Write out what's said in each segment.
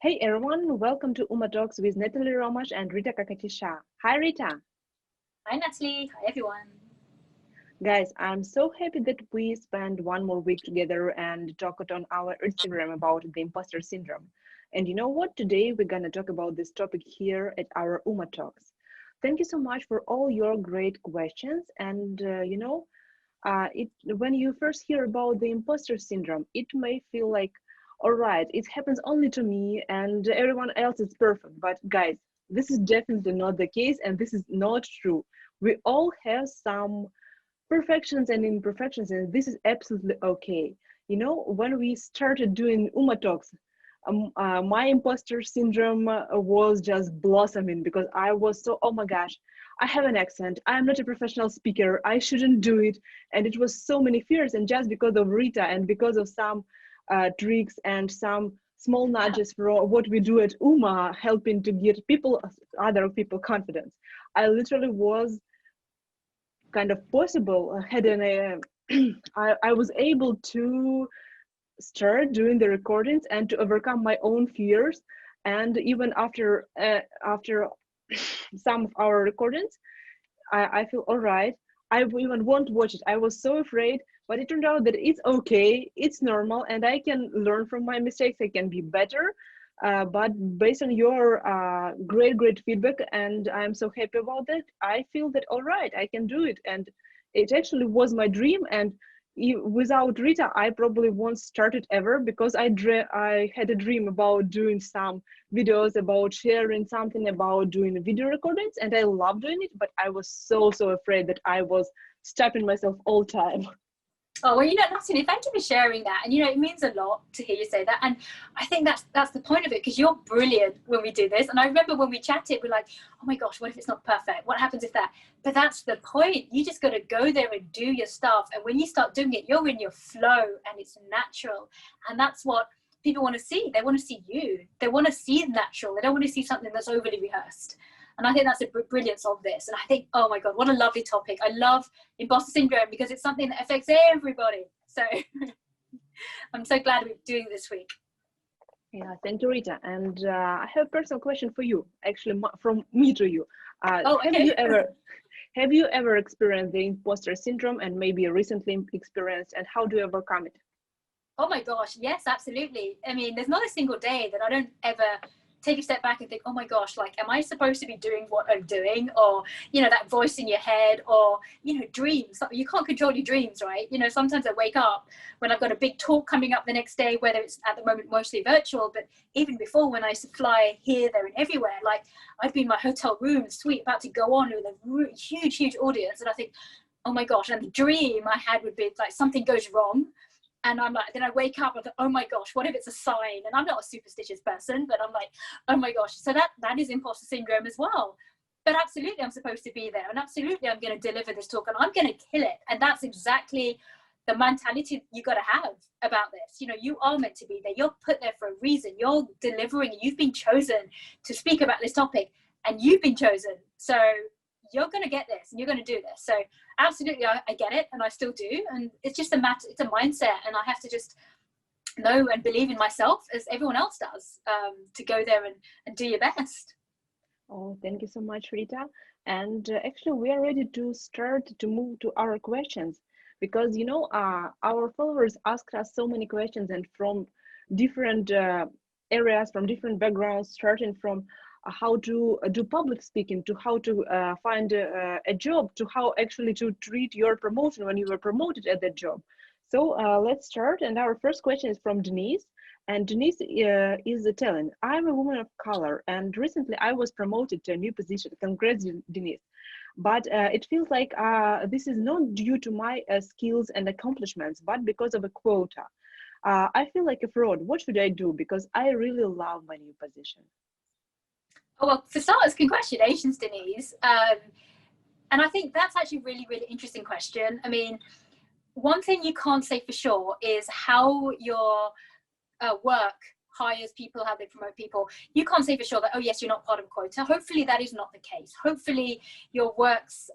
Hey everyone, welcome to Uma Talks with Natalie Romash and Rita Kakati-Shah. Hi Rita. Hi Natalie, hi everyone. Guys, I'm so happy that we spent one more week together and talked on our Instagram about the imposter syndrome. And you know what? Today we're gonna talk about this topic here at our Uma Talks. Thank you so much for all your great questions. And when you first hear about the imposter syndrome, it may feel like, all right, it happens only to me and everyone else is perfect. But guys, this is definitely not the case, and this is not true. We all have some perfections and imperfections, and this is absolutely okay. You know, when we started doing Uma Talks, my imposter syndrome was just blossoming because I was so, oh my gosh, I have an accent. I'm not a professional speaker. I shouldn't do it. And it was so many fears. And just because of Rita and because of some tricks and some small nudges for what we do at Uma, helping to get other people confidence, I literally was kind of possible, had an, I was able to start doing the recordings and to overcome my own fears. And even after some of our recordings, I feel all right. I even won't watch it. I was so afraid, but it turned out that it's okay, it's normal, and I can learn from my mistakes. I can be better. But based on your great feedback, and I'm so happy about that, I feel that all right, I can do it. And it actually was my dream. And without Rita, I probably won't start it ever, because I had a dream about doing some videos, about sharing something, about doing video recordings, and I love doing it. But I was so afraid that I was stopping myself all time. Oh well, Natalie, thank you for sharing that. And it means a lot to hear you say that. And I think that's the point of it, because you're brilliant when we do this. And I remember when we chatted, we're like, oh my gosh, what if it's not perfect? What happens if that? But that's the point. You just got to go there and do your stuff. And when you start doing it, you're in your flow and it's natural. And that's what people want to see. They want to see you. They want to see the natural. They don't want to see something that's overly rehearsed. And I think that's the brilliance of this. And I think, oh my God, what a lovely topic. I love imposter syndrome because it's something that affects everybody. So I'm so glad we're doing this week. Yeah, thank you, Rita. And I have a personal question for you, actually, from me to you. Oh, okay. Have you ever experienced the imposter syndrome, and maybe recently experienced, and how do you overcome it? Oh my gosh, yes, absolutely. I mean, there's not a single day that I don't ever take a step back and think, oh my gosh, like, am I supposed to be doing what I'm doing? Or, that voice in your head, or, dreams. You can't control your dreams, right? Sometimes I wake up when I've got a big talk coming up the next day, whether it's at the moment mostly virtual, but even before, when I used to fly here, there, and everywhere, like I'd be in my hotel room, suite, about to go on with a huge audience. And I think, oh my gosh, and the dream I had would be like something goes wrong. And I'm like, then I wake up and think, oh my gosh, what if it's a sign? And I'm not a superstitious person, but I'm like, oh my gosh. So that is imposter syndrome as well. But absolutely, I'm supposed to be there. And absolutely, I'm going to deliver this talk and I'm going to kill it. And that's exactly the mentality you got to have about this. You are meant to be there. You're put there for a reason. You're delivering. You've been chosen to speak about this topic, and you've been chosen. So you're going to get this and you're going to do this. So absolutely, I get it, and I still do. And it's just it's a mindset, and I have to just know and believe in myself as everyone else does, to go there and do your best. Oh, thank you so much, Rita. And actually, we are ready to start to move to our questions, because our followers asked us so many questions, and from different areas, from different backgrounds, starting from how to do public speaking, to how to find a job, to how actually to treat your promotion when you were promoted at that job. So let's start. And our first question is from Denise. And Denise is telling, I'm a woman of color, and recently I was promoted to a new position. Congrats, Denise. But it feels like this is not due to my skills and accomplishments, but because of a quota. I feel like a fraud. What should I do? Because I really love my new position. Oh, well, for starters, congratulations, Denise. And I think that's actually a really interesting question. I mean, one thing you can't say for sure is how your work hires people, how they promote people. You can't say for sure that, oh yes, you're not part of a quota. Hopefully that is not the case. Hopefully your works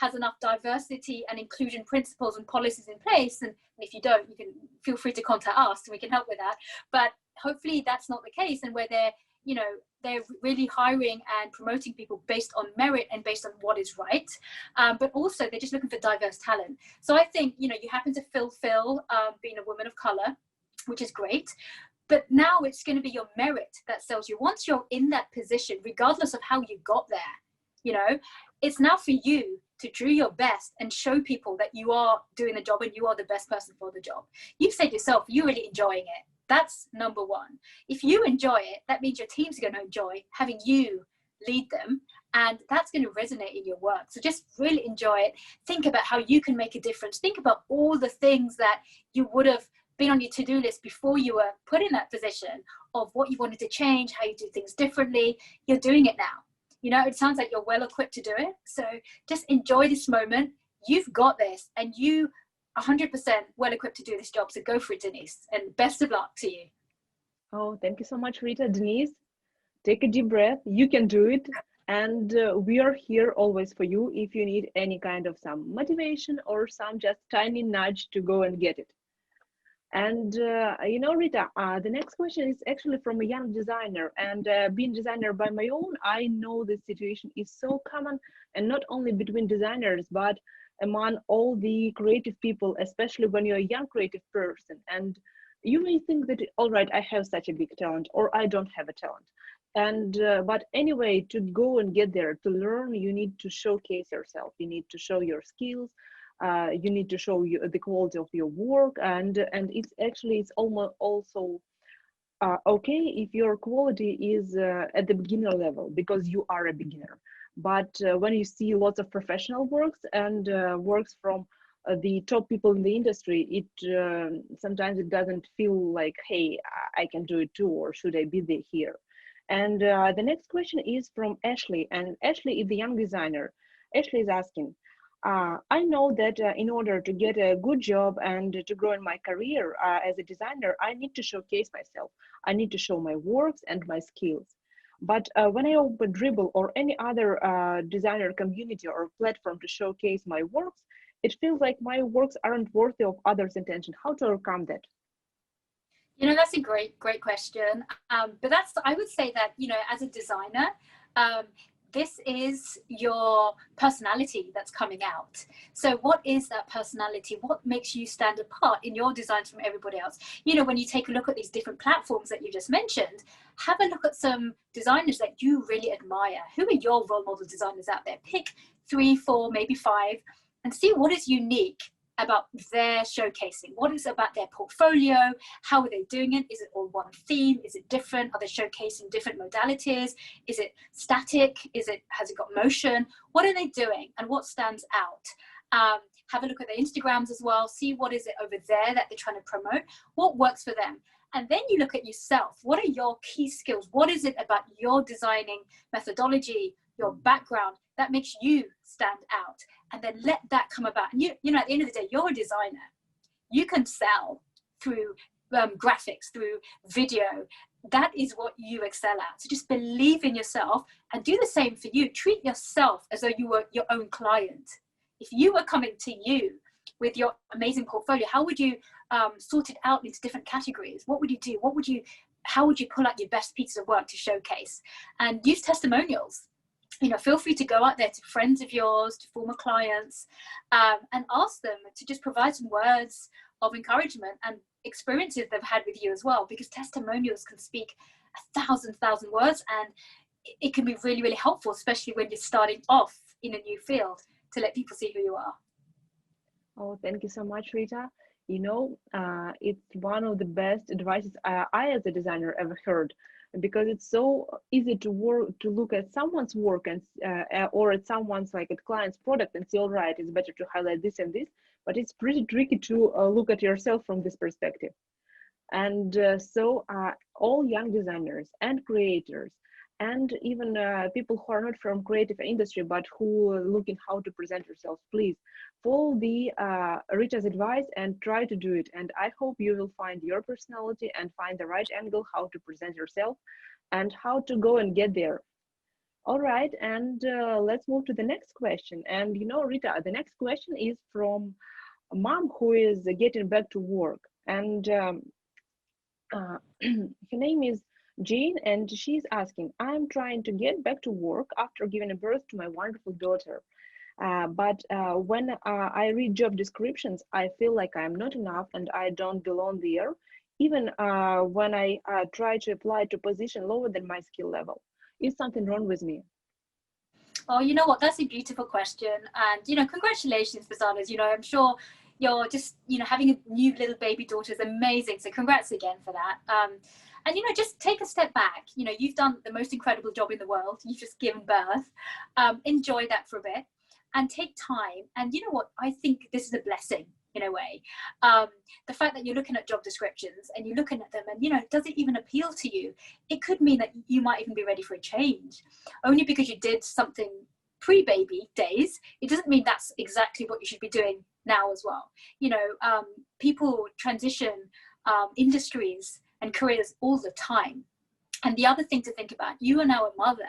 has enough diversity and inclusion principles and policies in place. And if you don't, you can feel free to contact us and we can help with that. But hopefully that's not the case, and where they're, you know, they're really hiring and promoting people based on merit and based on what is right, but also they're just looking for diverse talent. So I think, you know, you happen to fulfill being a woman of color, which is great, but now it's going to be your merit that sells you. Once you're in that position, regardless of how you got there, you know, it's now for you to do your best and show people that you are doing the job and you are the best person for the job. You've said yourself, you're really enjoying it. That's number one. If you enjoy it, that means your team's going to enjoy having you lead them, and that's going to resonate in your work. So just really enjoy it. Think about how you can make a difference. Think about all the things that you would have been on your to-do list before you were put in that position, of what you wanted to change, how you do things differently. You're doing it now. You know, it sounds like you're well equipped to do it. So just enjoy this moment. You've got this, and you 100% well equipped to do this job. So go for it, Denise, and best of luck to you. Oh, thank you so much, Rita. Denise, take a deep breath. You can do it. And we are here always for you if you need any kind of some motivation or some just tiny nudge to go and get it. And you know, Rita, the next question is actually from a young designer, and being designer by my own, I know this situation is so common, and not only between designers, but among all the creative people, especially when you're a young creative person. And you may think that, all right, I have such a big talent, or I don't have a talent. And but anyway, to go and get there, to learn, you need to showcase yourself. You need to show your skills. You need to show you the quality of your work, and it's actually, it's almost also okay if your quality is at the beginner level, because you are a beginner. But when you see lots of professional works and works from the top people in the industry, it sometimes it doesn't feel like, hey, I can do it too, or should I be there here? And the next question is from Ashley, and Ashley is the young designer. Ashley is asking, I know that in order to get a good job and to grow in my career as a designer, I need to showcase myself. I need to show my works and my skills. But when I open Dribble or any other designer community or platform to showcase my works, it feels like my works aren't worthy of others' attention. How to overcome that? You know, that's a great question. But that's, I would say that, you know, as a designer, this is your personality that's coming out. So what is that personality? What makes you stand apart in your designs from everybody else? You know, when you take a look at these different platforms that you just mentioned, have a look at some designers that you really admire. Who are your role model designers out there? Pick 3, 4, maybe 5, and see what is unique about their showcasing. What is it about their portfolio? How are they doing it? Is it all one theme? Is it different? Are they showcasing different modalities? Is it static? Has it got motion? What are they doing and what stands out? Have a look at their Instagrams as well. See what is it over there that they're trying to promote. What works for them? And then you look at yourself. What are your key skills? What is it about your designing methodology, your background, that makes you stand out? And then let that come about. And you know, at the end of the day, you're a designer. You can sell through graphics, through video. That is what you excel at. So just believe in yourself and do the same for you. Treat yourself as though you were your own client. If you were coming to you with your amazing portfolio, how would you sort it out into different categories? What would you do? How would you pull out your best pieces of work to showcase? And use testimonials. You know, feel free to go out there to friends of yours, to former clients, and ask them to just provide some words of encouragement and experiences they've had with you as well, because testimonials can speak 1,000 words, and it can be really, really helpful, especially when you're starting off in a new field, to let people see who you are. Oh, thank you so much, Rita. You know, it's one of the best advices I as a designer ever heard, because it's so easy to look at someone's work and or at someone's, like at client's product, and say, all right, it's better to highlight this and this, but it's pretty tricky to look at yourself from this perspective. And so all young designers and creators, and even people who are not from creative industry but who are looking how to present yourselves, please follow the Rita's advice and try to do it. And I hope you will find your personality and find the right angle how to present yourself and how to go and get there. All right, and let's move to the next question. And you know, Rita, the next question is from a mom who is getting back to work. And Her name is Jane, and she's asking, I'm trying to get back to work after giving birth to my wonderful daughter. But when I read job descriptions, I feel like I'm not enough and I don't belong there, even when I try to apply to a position lower than my skill level. Is something wrong with me? Oh, you know what? That's a beautiful question. And, congratulations, Fazanas. I'm sure you're just, having a new little baby daughter is amazing. So congrats again for that. And, just take a step back. You've done the most incredible job in the world. You've just given birth. Enjoy that for a bit and take time. And you know what? I think this is a blessing in a way. The fact that you're looking at job descriptions and you're looking at them and, does it even appeal to you? It could mean that you might even be ready for a change. Only because you did something pre-baby days, it doesn't mean that's exactly what you should be doing now as well. People transition industries and careers all the time. And the other thing to think about, you are now a mother.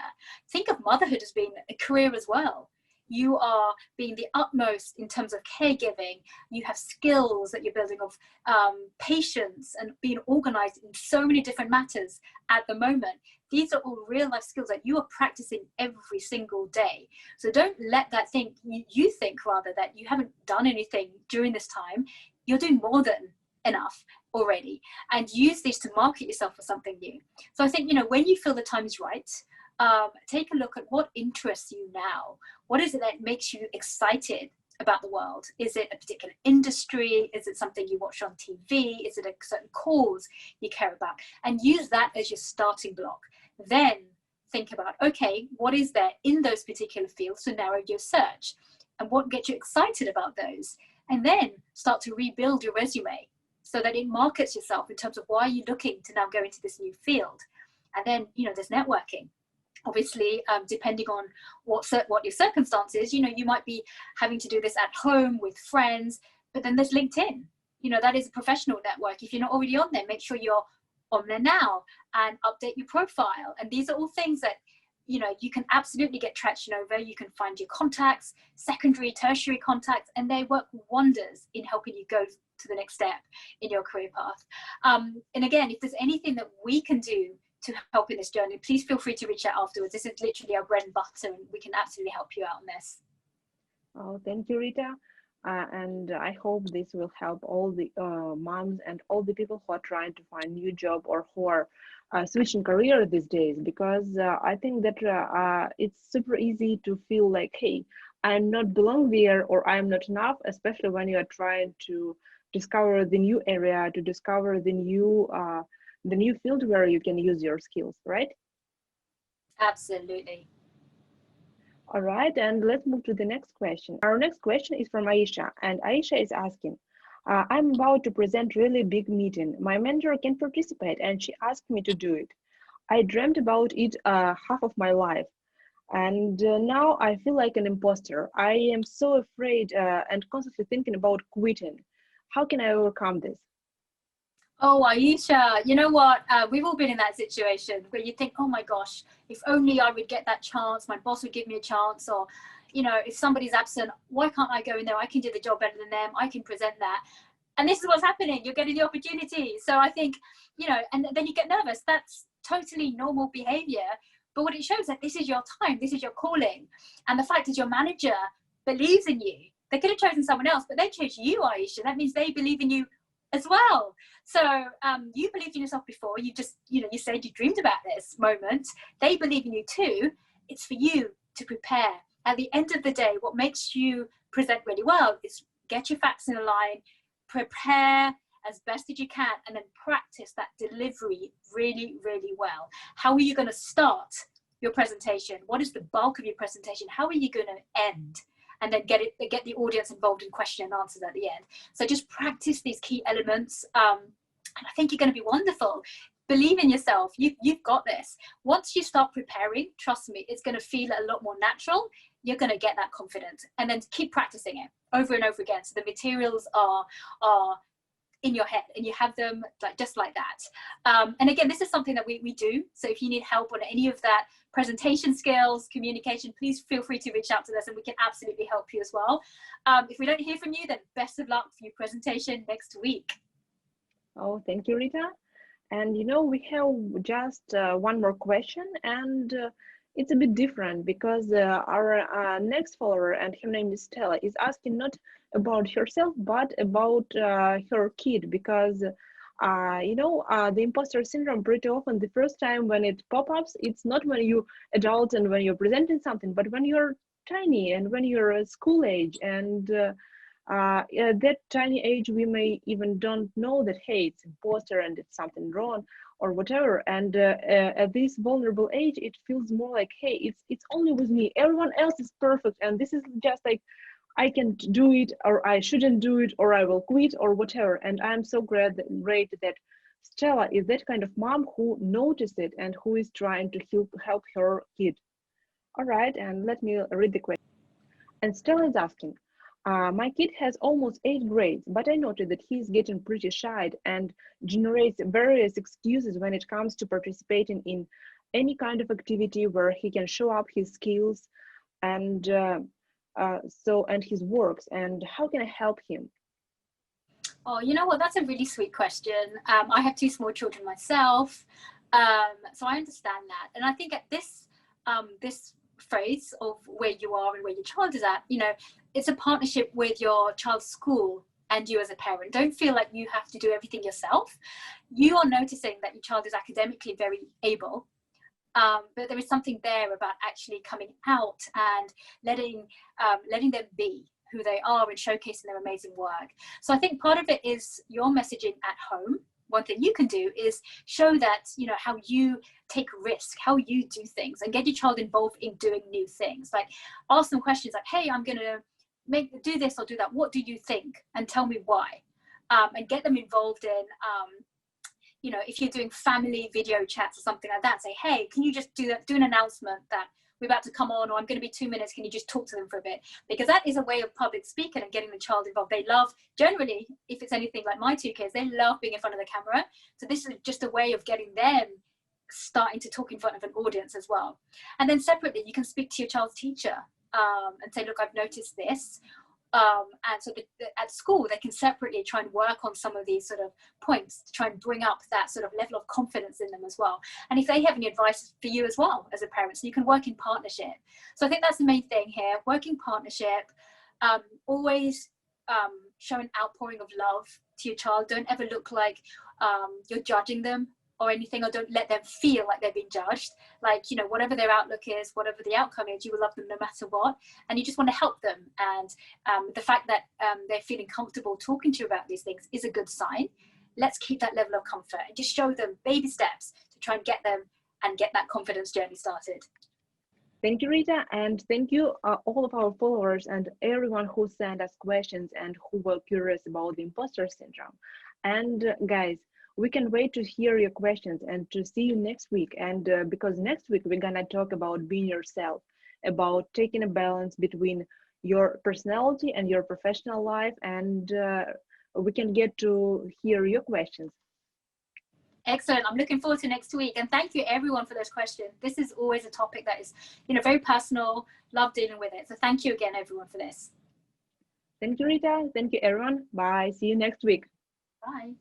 Think of motherhood as being a career as well. You are being the utmost in terms of caregiving. You have skills that you're building of patience and being organized in so many different matters at the moment. These are all real life skills that you are practicing every single day. So don't let that think, you think rather that you haven't done anything during this time. You're doing more than enough already, and use this to market yourself for something new. So I think, when you feel the time is right, take a look at what interests you now. What is it that makes you excited about the world? Is it a particular industry? Is it something you watch on TV? Is it a certain cause you care about? And use that as your starting block. Then think about, okay, what is there in those particular fields to narrow your search? And what gets you excited about those? And then start to rebuild your resume so that it markets yourself in terms of why you're looking to now go into this new field. And then, there's networking. Obviously, depending on what your circumstances, you might be having to do this at home with friends, but then there's LinkedIn. That is a professional network. If you're not already on there, make sure you're on there now and update your profile. And these are all things that, you can absolutely get traction over. You can find your contacts, secondary, tertiary contacts, and they work wonders in helping you go to the next step in your career path. And again, if there's anything that we can do to help in this journey, please feel free to reach out afterwards. This is literally our bread and butter, and we can absolutely help you out on this. Oh, thank you, Rita. And I hope this will help all the moms and all the people who are trying to find new job or who are switching career these days, because I think that it's super easy to feel like, hey, I'm not belong there or I'm not enough, especially when you are trying to discover the new area, to discover the new field where you can use your skills, right? Absolutely. All right, and let's move to the next question. Our next question is from Aisha, and Aisha is asking, I'm about to present really big meeting. My mentor can participate, and she asked me to do it. I dreamt about it half of my life, and now I feel like an imposter. I am so afraid and constantly thinking about quitting. How can I overcome this? Oh, Aisha, you know what? We've all been in that situation where you think, oh my gosh, if only I would get that chance, my boss would give me a chance, or, if somebody's absent, why can't I go in there? I can do the job better than them. I can present that. And this is what's happening. You're getting the opportunity. So I think, and then you get nervous. That's totally normal behavior. But what it shows that this is your time, this is your calling. And the fact is your manager believes in you. They could have chosen someone else, but they chose you, Aisha. That means they believe in you as well. So you believed in yourself before. You just, you said you dreamed about this moment. They believe in you too. It's for you to prepare. At the end of the day, what makes you present really well is get your facts in a line, prepare as best as you can, and then practice that delivery really, really well. How are you going to start your presentation? What is the bulk of your presentation? How are you going to end? And then get the audience involved in question and answers at the end. So just practice these key elements, and I think you're going to be wonderful. Believe in yourself. You've got this. Once you start preparing, trust me, it's going to feel a lot more natural. You're going to get that confidence, and then keep practicing it over and over again. So the materials are in your head and you have them just like that. And again, this is something that we do. So if you need help on any of that presentation skills, communication, please feel free to reach out to us and we can absolutely help you as well. If we don't hear from you, then best of luck for your presentation next week. Oh, thank you, Rita. And we have just one more question, and it's a bit different because our next follower, and her name is Stella, is asking not about herself but about her kid, because the imposter syndrome, pretty often the first time when it pop-ups, it's not when you adult and when you're presenting something, but when you're tiny and when you're school age. And at that tiny age, we may even don't know that, hey, it's imposter and it's something wrong or whatever. And at this vulnerable age, it feels more like, hey, it's only with me, everyone else is perfect, and this is just like, I can't do it, or I shouldn't do it, or I will quit, or whatever. And I'm so great that Stella is that kind of mom who noticed it and who is trying to help her kid. All right, and let me read the question. And Stella is asking, my kid has almost 8th grade, but I noted that he's getting pretty shy and generates various excuses when it comes to participating in any kind of activity where he can show up his skills and and his works. And how can I help him? Oh, you know what? That's a really sweet question. I have 2 small children myself, so I understand that. And I think at this phrase of where you are and where your child is at, it's a partnership with your child's school and you as a parent. Don't feel like you have to do everything yourself. You are noticing that your child is academically very able, but there is something there about actually coming out and letting them be who they are and showcasing their amazing work. So I think part of it is your messaging at home. One thing you can do is show that, how you take risk, how you do things, and get your child involved in doing new things. Like, ask them questions like, hey, I'm going to do this or do that. What do you think? And tell me why. And get them involved in, if you're doing family video chats or something like that, say, hey, can you just do an announcement that we're about to come on, or I'm going to be 2 minutes, can you just talk to them for a bit? Because that is a way of public speaking and getting the child involved. They love, generally, if it's anything like my 2 kids, they love being in front of the camera. So this is just a way of getting them starting to talk in front of an audience as well. And then separately, you can speak to your child's teacher and say, look, I've noticed this. And so at school, they can separately try and work on some of these sort of points to try and bring up that sort of level of confidence in them as well. And if they have any advice for you as well as a parent, so you can work in partnership. So I think that's the main thing here, work in partnership, always show an outpouring of love to your child. Don't ever look like you're judging them or anything, or don't let them feel like they're being judged. Like, whatever their outlook is, whatever the outcome is, you will love them no matter what, and you just want to help them. And the fact that they're feeling comfortable talking to you about these things is a good sign. Let's keep that level of comfort and just show them baby steps to try and get them and get that confidence journey started. Thank you, Rita, and thank you all of our followers and everyone who sent us questions and who were curious about the imposter syndrome. And guys, we can wait to hear your questions and to see you next week. And because next week we're gonna talk about being yourself, about taking a balance between your personality and your professional life, and we can get to hear your questions. Excellent. I'm looking forward to next week. And thank you everyone for those questions. This is always a topic that is, very personal. Love dealing with it. So thank you again, everyone, for this. Thank you, Rita. Thank you, everyone. Bye. See you next week. Bye.